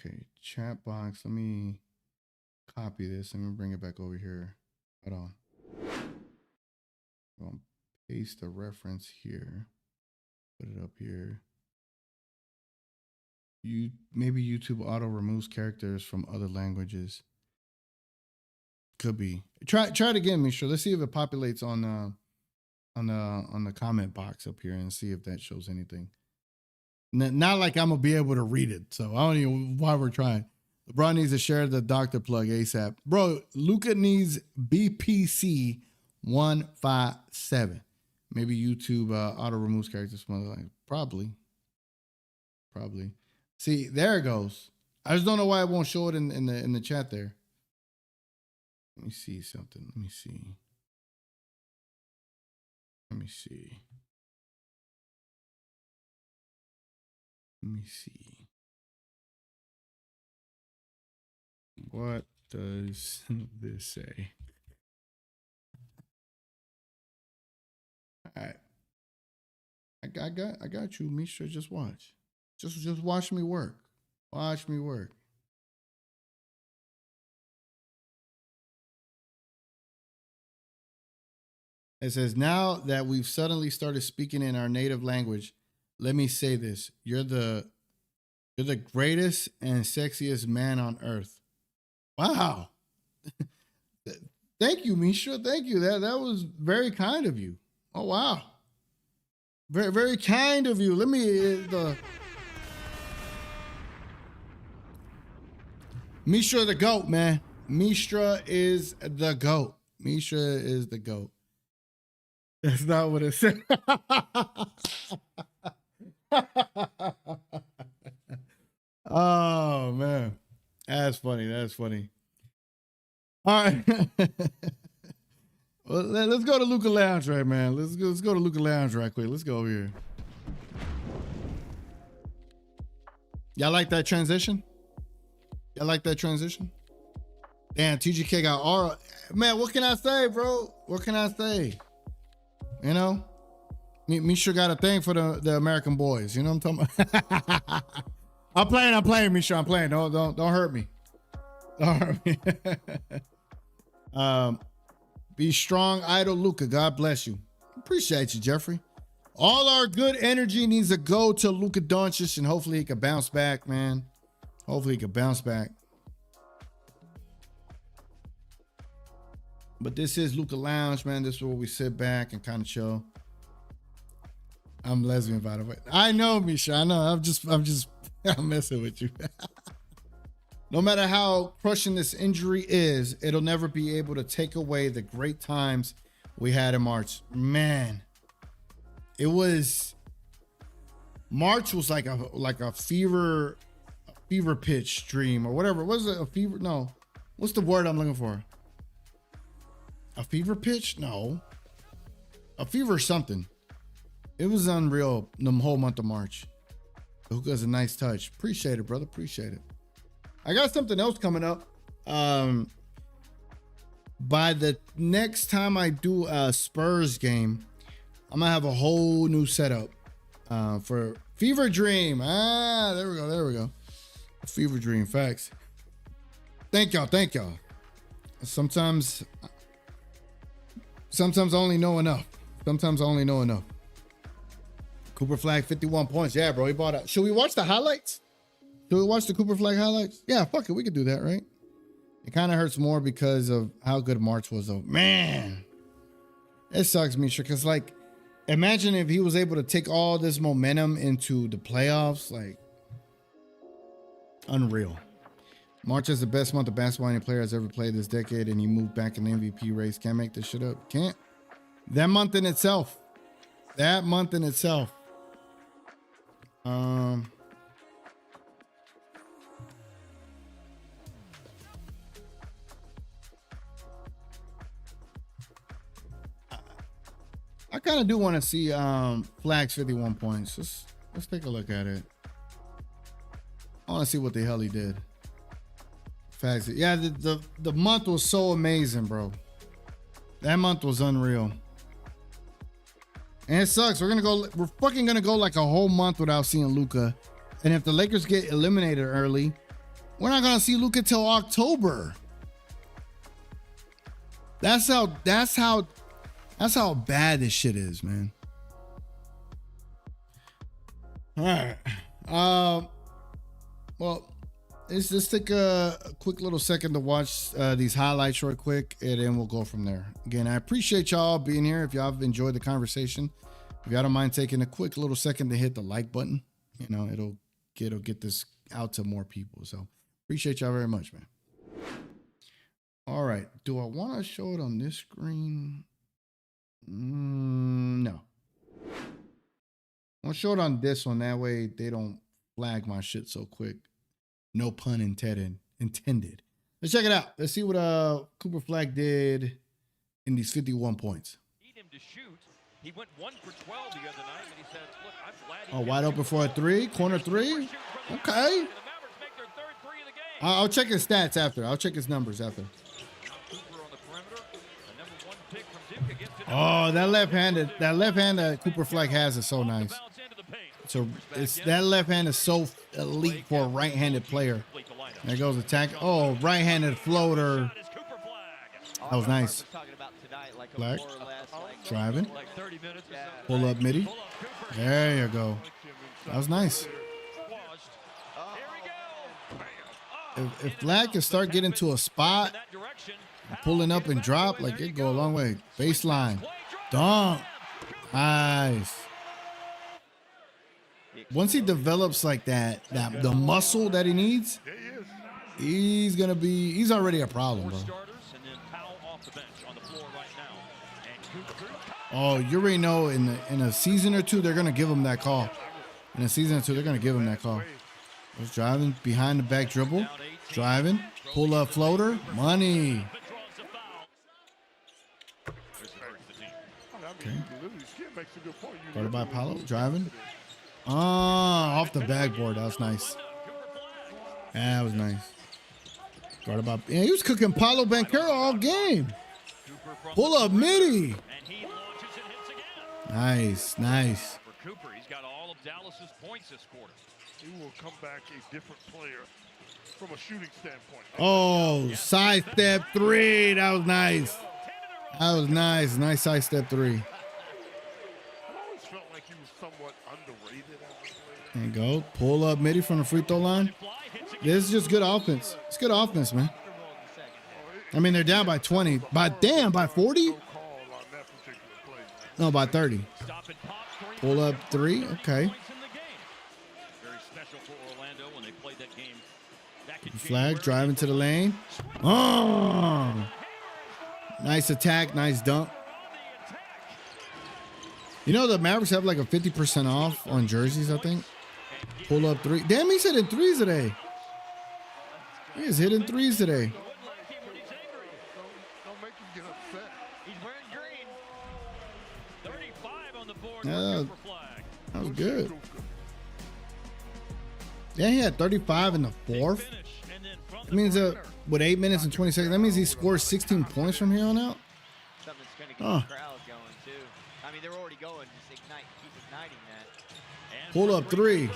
Okay, chat box. Let me copy this. Let me bring it back over here. Hold on. I'm going to paste the reference here. Put it up here. Maybe YouTube auto removes characters from other languages. Could be. Try it again, Misha. Let's see if it populates on the comment box up here and see if that shows anything. Not like I'm gonna be able to read it, so I don't even know why we're trying. LeBron needs to share the doctor plug ASAP, bro. Luka needs BPC 157. Maybe YouTube auto removes characters from other languages. Probably. See, there it goes. I just don't know why it won't show it in the chat there. Let me see something. Let me see. What does this say? All right. I got you, Misha. Just watch. Just watch me work. Watch me work. It says, now that we've suddenly started speaking in our native language, let me say this. You're the greatest and sexiest man on earth. Wow. Thank you, Misha. Thank you. That was very kind of you. Oh, wow. Very, very kind of you. Let me Mishra the GOAT, man. Mishra is the GOAT. Mishra is the GOAT. That's not what it said. Oh, man. That's funny. That's funny. All right. Well, let's go to Luka Lounge right, man. Let's go to Luka Lounge right quick. Let's go over here. Y'all like that transition? Y'all like that transition? Damn, TGK got aura. Man, what can I say, bro? What can I say? You know? Misha got a thing for the American boys. You know what I'm talking about? I'm playing, Misha. I'm playing. Don't hurt me. Don't hurt me. Be strong, idol Luka. God bless you. Appreciate you, Jeffrey. All our good energy needs to go to Luka Doncic, and hopefully he can bounce back, man. Hopefully he can bounce back. But this is Luka Lounge, man. This is where we sit back and kind of chill. I'm lesbian, by the way. I know, Misha. I know. I'm messing with you. No matter how crushing this injury is, it'll never be able to take away the great times we had in March. Man, March was like a fever pitch dream or whatever. Was it a fever? No. What's the word I'm looking for? A fever pitch? No. A fever something. It was unreal the whole month of March. Luka's a nice touch. Appreciate it, brother. Appreciate it. I got something else coming up. By the next time I do a Spurs game, I'm gonna have a whole new setup for Fever Dream. There we go. Fever Dream, facts. Thank y'all. Sometimes I only know enough. Cooper Flagg, 51 points. Yeah, bro, he bought out. Should we watch the highlights? Should we watch the Cooper Flagg highlights? Yeah, fuck it. We could do that, right? It kind of hurts more because of how good March was, though. Man, it sucks, Misha, because, like, imagine if he was able to take all this momentum into the playoffs. Like, unreal. March is the best month of basketball any player has ever played this decade, and he moved back in the MVP race. Can't make this shit up. Can't. That month in itself. I kind of do want to see Flagg's 51 points. Let's take a look at it. I want to see what the hell he did. Facts. Yeah, the month was so amazing, bro. That month was unreal. And it sucks. We're fucking gonna go like a whole month without seeing Luka. And if the Lakers get eliminated early, we're not gonna see Luka till October. That's how bad this shit is, man. All right. Well, let's just take a quick little second to watch these highlights real quick, and then we'll go from there. Again, I appreciate y'all being here. If y'all have enjoyed the conversation, if y'all don't mind taking a quick little second to hit the like button, you know, it'll get this out to more people. So appreciate y'all very much, man. All right. Do I want to show it on this screen? No. I'll show it on this one. That way they don't flag my shit so quick. No pun intended. Let's check it out. Let's see what Cooper Flagg did in these 51 points. Need him to shoot. He went 1 for 12 the other night, and he said, "Look, I'm glad." Oh, wide open for a three, corner three. Okay. I'll check his stats after. I'll check his numbers after. Oh, that left hand that Cooper Flagg has is so nice. So that left hand is so elite for a right-handed player. There goes attack. Oh, right-handed floater. That was nice. Flagg driving. Pull up midi. There you go. That was nice. If Flagg can start getting to a spot, pulling up and drop, like it go a long way. Baseline. Dunk. Nice. Once he develops like that the muscle that he needs, he's already a problem, bro. Oh, you already know in a season or two, they're going to give him that call. In a season or two, they're going to give him that call. He's driving behind the back dribble. Driving. Pull up floater. Money. Okay. Guarded by Apollo. Driving. Off the backboard. That was nice. That was nice. Guarded by... Yeah, he was cooking Paulo Banchero all game. Pull up midi. Nice, nice. For Cooper, he's got all of Dallas's points this quarter. He will come back a different player from a shooting standpoint. Oh, side step three. That was nice. That was nice. Nice side step three. I always felt like he was somewhat underrated as a player. There you go. Pull up midi from the free throw line. This is just good offense. It's good offense, man. I mean, they're down by 20. By 40? No, by 30. Pull up three. Okay. Flagg driving to the lane. Oh, nice attack. Nice dunk. You know, the Mavericks have like a 50% off on jerseys, I think. Pull up three. Damn, he's hitting threes today. He is hitting threes today. Yeah, that was good. Yeah, he had 35 in the fourth. That means with 8 minutes and 20 seconds, that means he scored 16 points from here on out. Something's going to get the crowd going, too. I mean, they're already going. Just keep igniting that. Pull up three.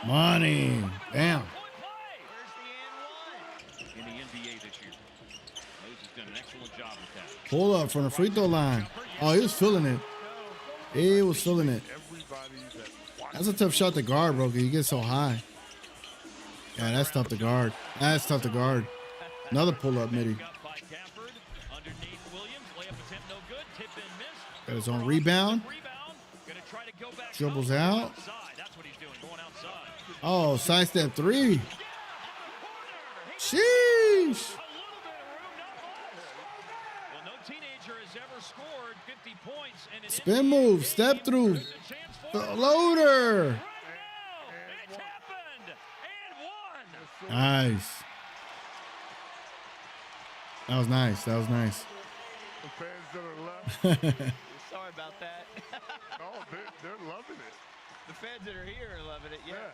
Money. Bam. In the NBA this year. Moses has done an excellent job with that. Pull up from the free throw line. Oh, he was feeling it. He was feeling it. That's a tough shot to guard, bro, because you get so high. Yeah, that's tough to guard. That's tough to guard. Another pull-up midi. Got his own rebound. Dribbles out. Oh, sidestep three. Sheesh. Spin move, step through, floater. Nice. That was nice. That was nice. The fans that are left. Sorry about that. No, they're loving it. The fans that are here are loving it, yeah.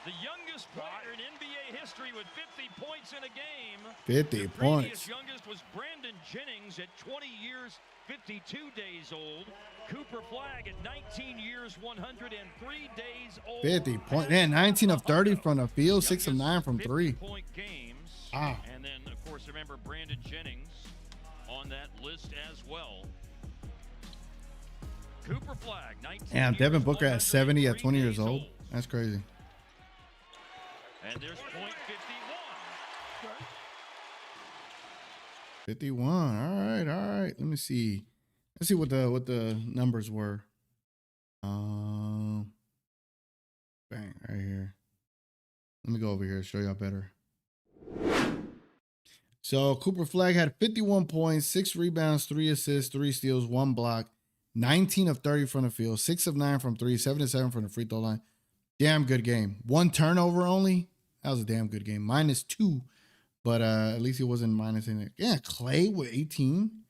The youngest player in NBA history with 50 points in a game. 50 points. The youngest was Brandon Jennings at 20 years, 52 days old. Cooper Flagg at 19 years, 103 days old. 50 points. Man, 19 of 30 from the field, 6 of 9 from 3. Point games. Ah. And then, of course, remember Brandon Jennings on that list as well. Cooper Flagg, 19 Damn, Devin years, Booker at 70 at 20 years days old. That's crazy. And there's point 51. 51. All right, all right. Let me see. Let's see what the numbers were. Bang, right here. Let me go over here, show y'all better. So Cooper Flagg had 51 points, 6 rebounds, 3 assists, 3 steals, 1 block, 19 of 30 from the field, 6 of 9 from 3, 7 of 7 from the free throw line. Damn good game. 1 turnover only. That was a damn good game. -2, but at least he wasn't minus anything. Yeah, Clay with 18.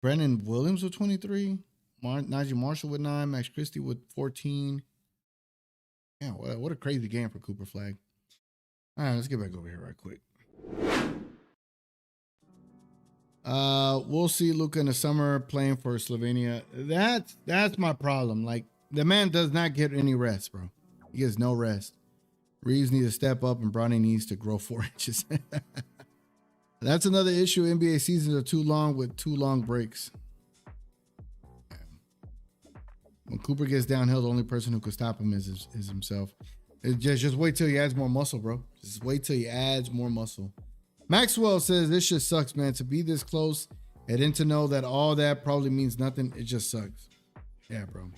Brennan Williams with 23. Najee Marshall with 9. Max Christie with 14. Yeah, what a crazy game for Cooper Flagg. All right, let's get back over here right quick. We'll see Luka in the summer playing for Slovenia. That's my problem. Like, the man does not get any rest, bro. He gets no rest. Reeves needs to step up, and Bronny needs to grow 4 inches. That's another issue. NBA seasons are too long with too long breaks. When Cooper gets downhill, the only person who can stop him is himself. Just wait till he adds more muscle, bro. Just wait till he adds more muscle. Maxwell says, this shit sucks, man. To be this close and then to know that all that probably means nothing, it just sucks. Yeah, bro.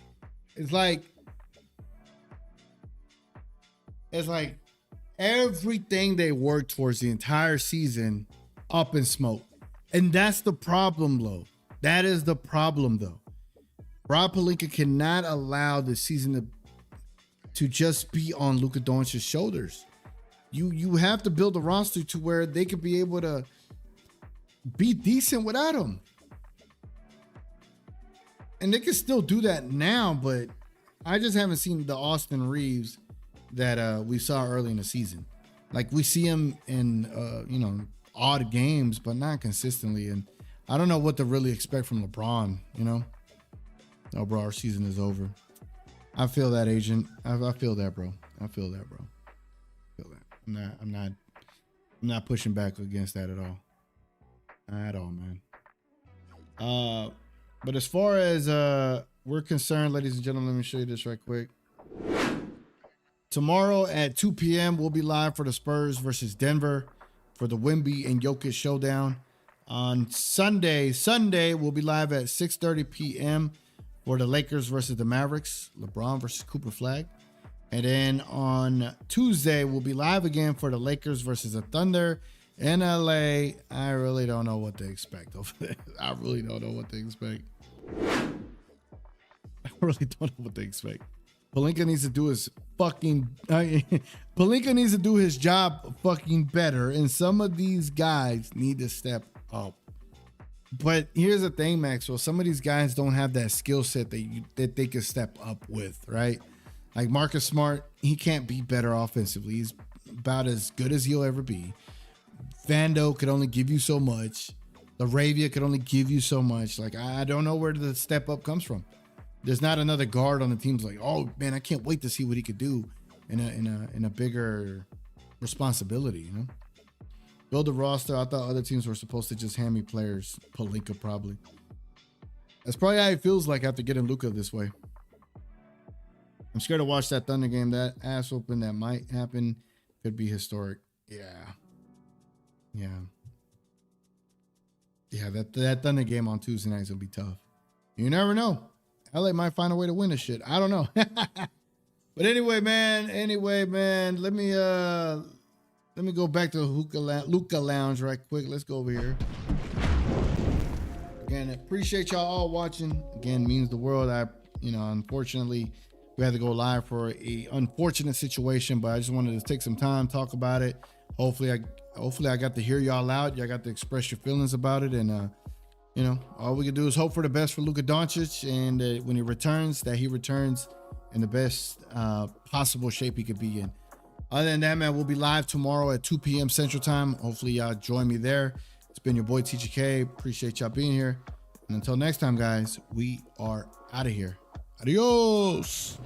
It's like everything they worked towards the entire season up in smoke. And that's the problem, though. That is the problem, though. Rob Pelinka cannot allow the season to just be on Luka Doncic's shoulders. You have to build a roster to where they could be able to be decent without him. And they can still do that now, but I just haven't seen the Austin Reeves that we saw early in the season. Like, we see him in odd games, but not consistently. And I don't know what to really expect from LeBron, Oh, bro, our season is over. I feel that, agent. I feel that, bro. I feel that, bro. I feel that. I'm not pushing back against that at all. At all, man. But as far as we're concerned, ladies and gentlemen, let me show you this right quick. Tomorrow at 2 p.m., we'll be live for the Spurs versus Denver for the Wemby and Jokic showdown. On Sunday, we'll be live at 6:30 p.m. for the Lakers versus the Mavericks, LeBron versus Cooper Flagg. And then on Tuesday, we'll be live again for the Lakers versus the Thunder in LA. I really don't know what to expect over there. I really don't know what to expect. I really don't know what to expect. Pelinka needs to do his Pelinka needs to do his job fucking better, and some of these guys need to step up. But here's the thing, Maxwell. Some of these guys don't have that skill set that they can step up with, right? Like Marcus Smart, he can't be better offensively. He's about as good as he'll ever be. Vando could only give you so much. LaRavia could only give you so much. Like, I don't know where the step up comes from. There's not another guard on the team's like, oh man, I can't wait to see what he could do in a bigger responsibility, Build a roster. I thought other teams were supposed to just hand me players. Pelinka probably. That's probably how it feels like after getting Luka this way. I'm scared to watch that Thunder game. That ass whooping that might happen could be historic. Yeah. That Thunder game on Tuesday night is gonna be tough. You never know. LA might find a way to win this shit. I don't know. But anyway, man. Let me go back to the Luka Lounge right quick. Let's go over here. Again, appreciate y'all all watching. Again, means the world. Unfortunately, we had to go live for a unfortunate situation, but I just wanted to take some time, talk about it. Hopefully I got to hear y'all out. Y'all got to express your feelings about it. And, all we can do is hope for the best for Luka Doncic. And when he returns, that he returns in the best possible shape he could be in. Other than that, man, we'll be live tomorrow at 2 p.m. Central Time. Hopefully y'all join me there. It's been your boy, TGK. Appreciate y'all being here. And until next time, guys, we are out of here. Adios.